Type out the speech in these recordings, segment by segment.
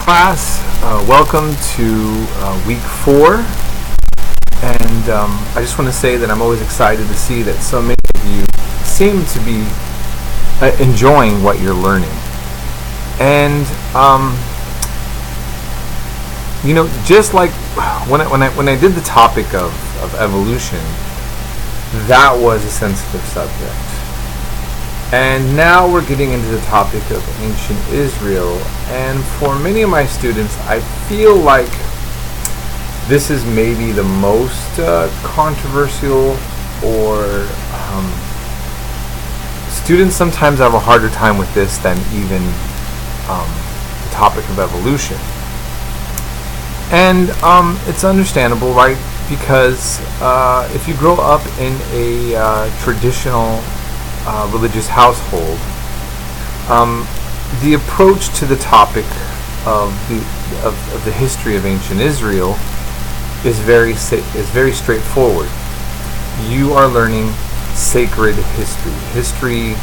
class. Welcome to week 4. And I just want to say that I'm always excited to see that so many of you seem to be enjoying what you're learning. And just like when I did the topic of evolution, that was a sensitive subject. And now we're getting into the topic of ancient Israel. And for many of my students, I feel like this is maybe the most controversial, or students sometimes have a harder time with this than even the topic of evolution. And it's understandable, right? Because if you grow up in a traditional religious household, the approach to the topic of the history of ancient Israel is very straightforward. You are learning sacred history.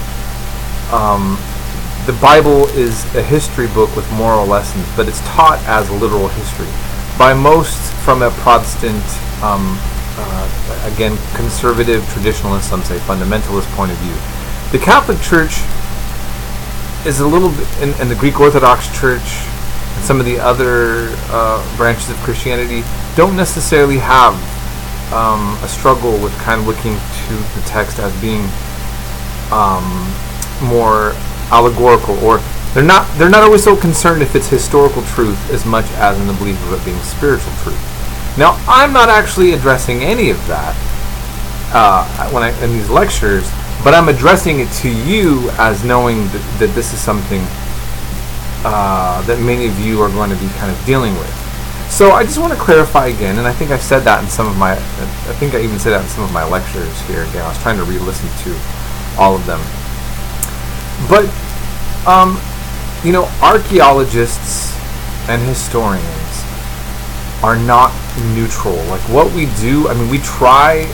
The Bible is a history book with moral lessons, but it's taught as literal history by most from a Protestant, again, conservative, traditionalist, some say fundamentalist point of view. The Catholic Church is a little bit, and the Greek Orthodox Church and some of the other branches of Christianity don't necessarily have a struggle with kind of looking to the text as being more allegorical, or they're not always so concerned if it's historical truth as much as in the belief of it being spiritual truth. Now, I'm not actually addressing any of that in these lectures, but I'm addressing it to you as knowing that this is something that many of you are going to be kind of dealing with. So I just want to clarify again, and I think I said that in some of my, I think I even said that in some of my lectures here again. I was trying to re-listen to all of them. But, archaeologists and historians are not neutral. Like what we do, many try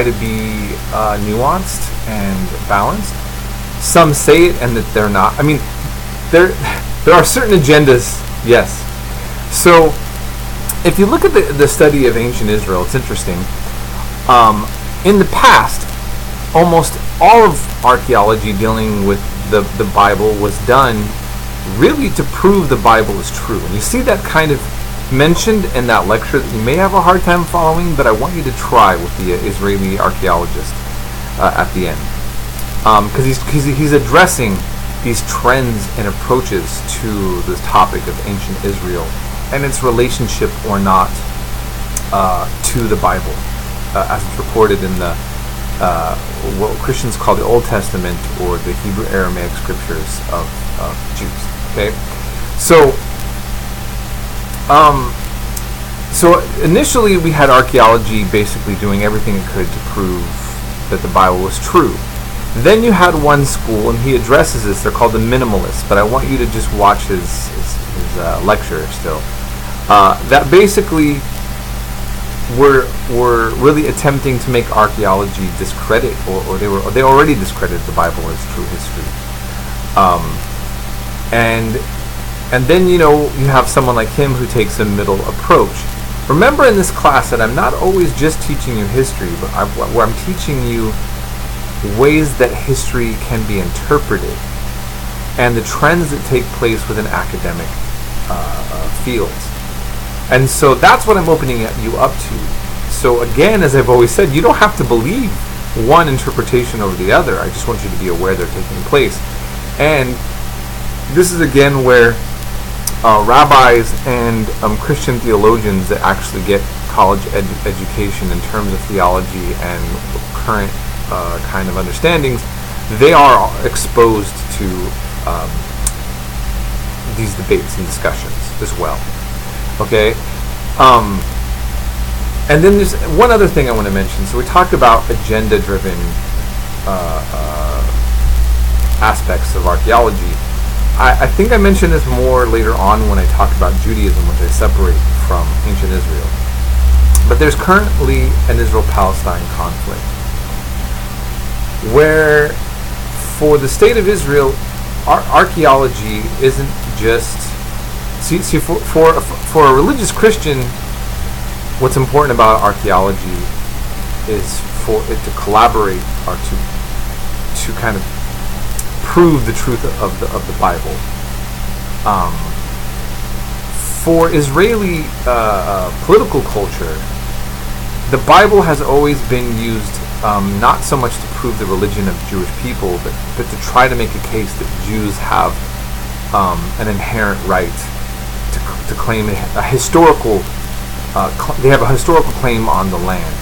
to be nuanced and balanced. Some say it and that they're not. There are certain agendas, yes. So, if you look at the study of ancient Israel, it's interesting. In the past, almost all of archaeology dealing with the Bible was done really to prove the Bible is true. And you see that kind of mentioned in that lecture that you may have a hard time following, but I want you to try with the Israeli archaeologist at the end. Because he's addressing these trends and approaches to this topic of ancient Israel and its relationship or not to the Bible, as it's recorded in the what Christians call the Old Testament, or the Hebrew Aramaic scriptures of Jews. Okay, so initially we had archaeology basically doing everything it could to prove that the Bible was true. Then you had one school, and he addresses this. They're called the minimalists, but I want you to just watch his lecture still. That basically were really attempting to make archaeology discredit, or they already discredited the Bible as true history. And then you have someone like him who takes a middle approach. Remember in this class that I'm not always just teaching you history, but where I'm teaching you ways that history can be interpreted and the trends that take place within academic fields. And so that's what I'm opening you up to. So again, as I've always said, you don't have to believe one interpretation over the other. I just want you to be aware they're taking place. And this is again where rabbis and Christian theologians that actually get college education in terms of theology and current kind of understandings, they are exposed to these debates and discussions as well. Okay, and then there's one other thing I want to mention. So we talked about agenda-driven aspects of archaeology. I think I mentioned this more later on when I talk about Judaism, which I separate from ancient Israel. But there's currently an Israel-Palestine conflict, where for the state of Israel, archaeology isn't just See, for a religious Christian, what's important about archaeology is for it to collaborate or to kind of prove the truth of the Bible. For Israeli political culture, the Bible has always been used not so much to prove the religion of Jewish people, but to try to make a case that Jews have an inherent right to claim a historical. They have a historical claim on the land,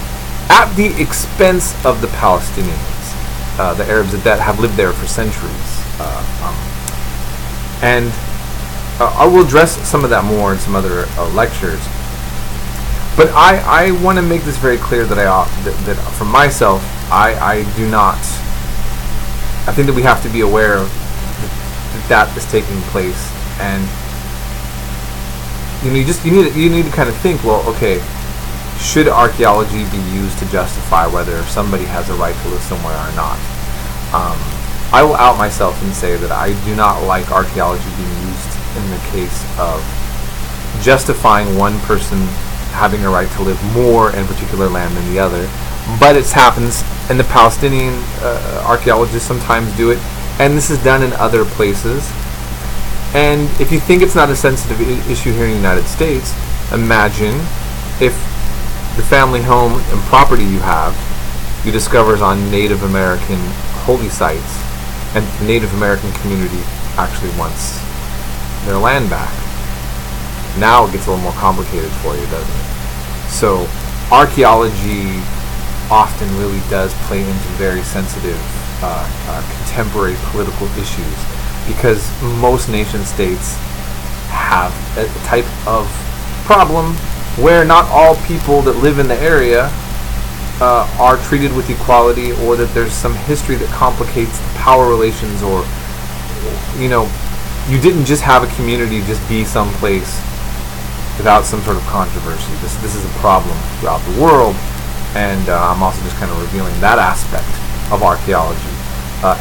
at the expense of the Palestinians, the Arabs that have lived there for centuries. And I will address some of that more in some other lectures. But I want to make this very clear that for myself, I do not. I think that we have to be aware that is taking place, and you need to kind of think. Well, okay, should archaeology be used to justify whether somebody has a right to live somewhere or not? I will out myself and say that I do not like archaeology being used in the case of justifying one person having a right to live more in a particular land than the other. But it happens, and the Palestinian archaeologists sometimes do it, and this is done in other places. And if you think it's not a sensitive issue here in the United States, imagine if the family home and property you have, you discover is on Native American holy sites, and the Native American community actually wants their land back. Now it gets a little more complicated for you, doesn't it? So archaeology often really does play into very sensitive contemporary political issues, because most nation states have a type of problem where not all people that live in the area are treated with equality, or that there's some history that complicates the power relations, or you didn't just have a community just be someplace without some sort of controversy. This is a problem throughout the world, and I'm also just kind of revealing that aspect of archaeology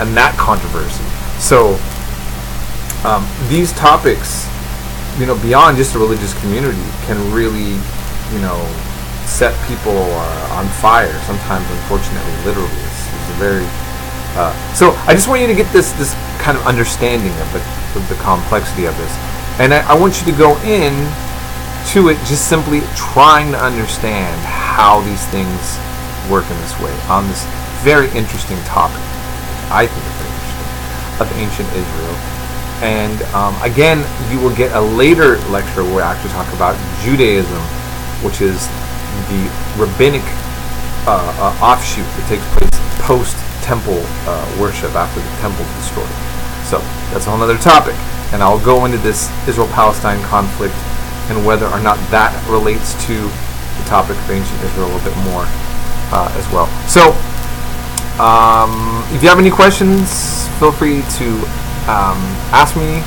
and that controversy. So these topics, beyond just a religious community, can really, set people on fire. Sometimes, unfortunately, literally. It's a very so I just want you to get this kind of understanding of the complexity of this, and I want you to go in to it just simply trying to understand how these things work in this way on this very interesting topic. I think it's very interesting, of ancient Israel. And again, you will get a later lecture where I actually talk about Judaism, which is the rabbinic offshoot that takes place post-temple worship after the temple is destroyed. So that's a whole other topic, and I'll go into this Israel-Palestine conflict and whether or not that relates to the topic of ancient Israel a little bit more as well. So if you have any questions, feel free to ask me.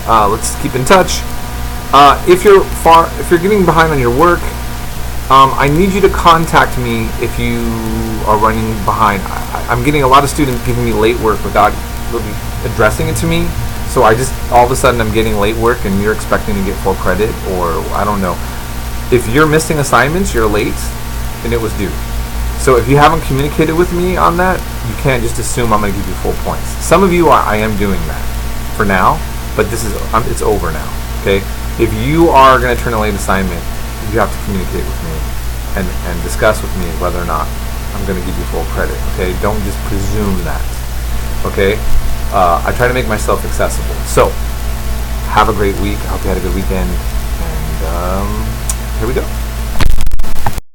Let's keep in touch. If you're getting behind on your work, I need you to contact me if you are running behind. I'm getting a lot of students giving me late work without really addressing it to me. So I just, all of a sudden, I'm getting late work and you're expecting to get full credit, or I don't know. If you're missing assignments, you're late, and it was due. So if you haven't communicated with me on that, you can't just assume I'm going to give you full points. Some of you, I am doing that for now, but it's over now, okay? If you are going to turn a late assignment, you have to communicate with me and discuss with me whether or not I'm going to give you full credit, okay? Don't just presume that, okay? I try to make myself accessible. So, have a great week. I hope you had a good weekend. And here we go.